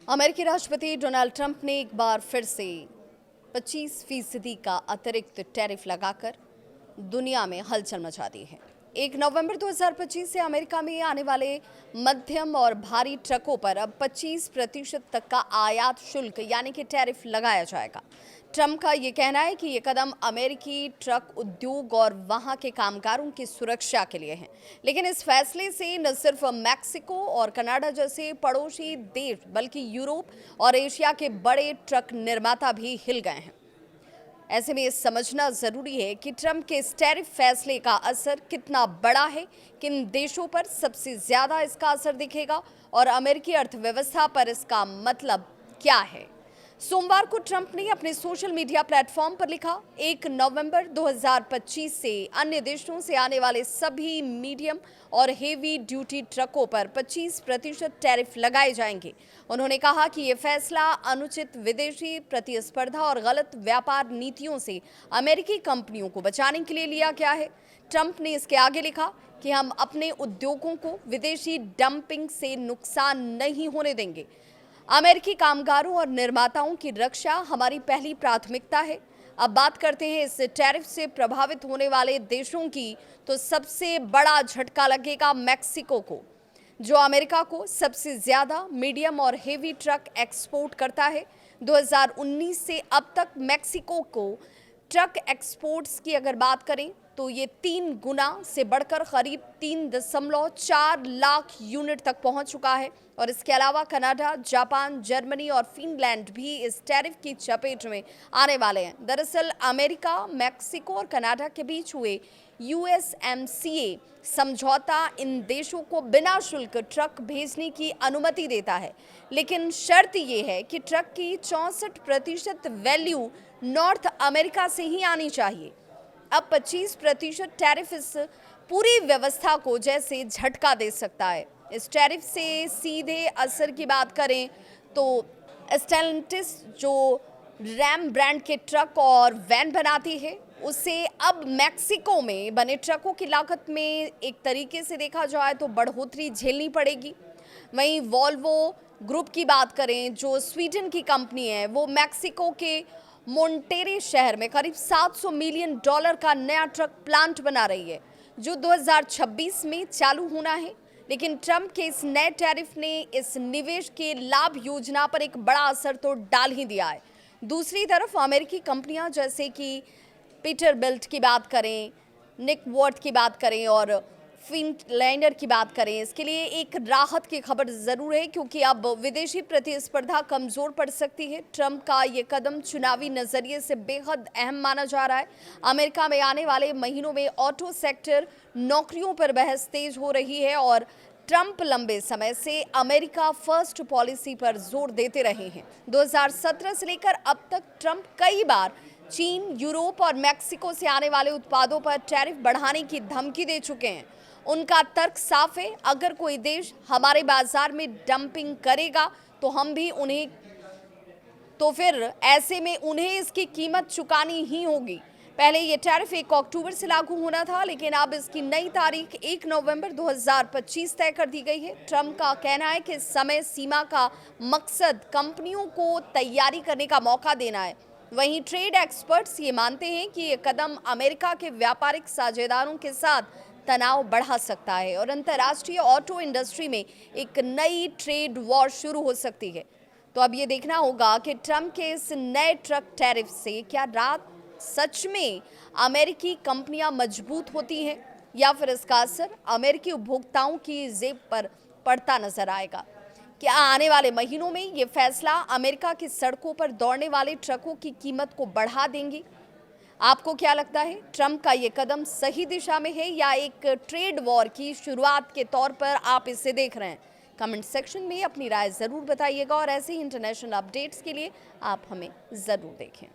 अमेरिकी राष्ट्रपति Donald Trump ने एक बार फिर से 25% का अतिरिक्त टैरिफ लगाकर दुनिया में हलचल मचा दी है। 1 नवंबर 2025 से अमेरिका में आने वाले मध्यम और भारी ट्रकों पर अब 25% तक का आयात शुल्क यानी कि टैरिफ लगाया जाएगा। ट्रंप का ये कहना है कि ये कदम अमेरिकी ट्रक उद्योग और वहां के कामगारों की सुरक्षा के लिए है। लेकिन इस फैसले से न सिर्फ मैक्सिको और कनाडा जैसे पड़ोसी देश बल्कि यूरोप और एशिया के बड़े ट्रक निर्माता भी हिल गए हैं। ऐसे में ये समझना जरूरी है कि ट्रंप के इस टैरिफ फैसले का असर कितना बड़ा है, किन देशों पर सबसे ज्यादा इसका असर दिखेगा और अमेरिकी अर्थव्यवस्था पर इसका मतलब क्या है। सोमवार को ट्रंप ने अपने सोशल मीडिया प्लेटफॉर्म पर लिखा, 1 नवंबर 2025 से अन्य देशों से आने वाले सभी मीडियम और हेवी ड्यूटी ट्रकों पर 25% टैरिफ लगाए जाएंगे। उन्होंने कहा कि यह फैसला अनुचित विदेशी प्रतिस्पर्धा और गलत व्यापार नीतियों से अमेरिकी कंपनियों को बचाने के लिए लिया गया है। ट्रंप ने इसके आगे लिखा कि हम अपने उद्योगों को विदेशी डंपिंग से नुकसान नहीं होने देंगे। अमेरिकी कामगारों और निर्माताओं की रक्षा हमारी पहली प्राथमिकता है। अब बात करते हैं इस टैरिफ से प्रभावित होने वाले देशों की, तो सबसे बड़ा झटका लगेगा मैक्सिको को, जो अमेरिका को सबसे ज्यादा मीडियम और हेवी ट्रक एक्सपोर्ट करता है। 2019 से अब तक मैक्सिको को ट्रक एक्सपोर्ट्स की अगर बात करें तो ये 3 गुना से बढ़कर करीब 3.4 लाख यूनिट तक पहुंच चुका है। और इसके अलावा कनाडा, जापान, जर्मनी और फिनलैंड भी इस टैरिफ की चपेट में आने वाले हैं। दरअसल अमेरिका, मैक्सिको और कनाडा के बीच हुए USMCA समझौता इन देशों को बिना शुल्क ट्रक भेजने की अनुमति देता है, लेकिन शर्त यह है कि ट्रक की 64% वैल्यू नॉर्थ अमेरिका से ही आनी चाहिए। अब 25% टैरिफ इस पूरी व्यवस्था को जैसे झटका दे सकता है। इस टैरिफ से सीधे असर की बात करें तो स्टेलंटिस, जो रैम ब्रांड के ट्रक और वैन बनाती है, उसे अब मैक्सिको में बने ट्रकों की लागत में एक तरीके से देखा जाए तो बढ़ोतरी झेलनी पड़ेगी। वहीं वॉल्वो ग्रुप की बात करें, जो स्वीडन की कंपनी है, वो मैक्सिको के मोंटेरे शहर में करीब $700 मिलियन का नया ट्रक प्लांट बना रही है, जो 2026 में चालू होना है। लेकिन ट्रंप के इस नए टैरिफ ने इस निवेश के लाभ योजना पर एक बड़ा असर तो डाल ही दिया है। दूसरी तरफ अमेरिकी कंपनियां जैसे कि पीटरबिल्ट की बात करें, निक वर्थ की बात करें और फिनलैंडर की बात करें, इसके लिए एक राहत की खबर जरूर है, क्योंकि अब विदेशी प्रतिस्पर्धा कमजोर पड़ सकती है। ट्रंप का ये कदम चुनावी नजरिए से बेहद अहम माना जा रहा है। अमेरिका में आने वाले महीनों में ऑटो सेक्टर नौकरियों पर बहस तेज हो रही है और ट्रंप लंबे समय से अमेरिका फर्स्ट पॉलिसी पर जोर देते रहे हैं। 2017 से लेकर अब तक ट्रंप कई बार चीन, यूरोप और मैक्सिको से आने वाले उत्पादों पर टैरिफ बढ़ाने की धमकी दे चुके हैं। उनका तर्क साफ है, अगर कोई देश हमारे बाजार में डंपिंग करेगा तो फिर ऐसे में उन्हें इसकी कीमत चुकानी ही होगी। पहले ये टैरिफ 1 अक्टूबर से लागू होना था, लेकिन अब इसकी नई तारीख 1 नवंबर 2025 तय कर दी गई है। ट्रंप का कहना है कि समय सीमा का मकसद कंपनियों को तैयारी करने का मौका देना है। वहीं ट्रेड एक्सपर्ट्स ये मानते हैं कि ये कदम अमेरिका के व्यापारिक साझेदारों के साथ तनाव बढ़ा सकता है और अंतर्राष्ट्रीय ऑटो इंडस्ट्री में एक नई ट्रेड वॉर शुरू हो सकती है। तो अब ये देखना होगा कि ट्रंप के इस नए ट्रक टैरिफ से क्या रात सच में अमेरिकी कंपनियां मजबूत होती हैं या फिर इसका असर अमेरिकी उपभोक्ताओं की जेब पर पड़ता नजर आएगा। क्या आने वाले महीनों में ये फैसला अमेरिका की सड़कों पर दौड़ने वाले ट्रकों की कीमत को बढ़ा देंगी? आपको क्या लगता है, ट्रंप का ये कदम सही दिशा में है या एक ट्रेड वॉर की शुरुआत के तौर पर आप इसे देख रहे हैं? कमेंट सेक्शन में अपनी राय जरूर बताइएगा और ऐसे ही इंटरनेशनल अपडेट्स के लिए आप हमें जरूर देखें।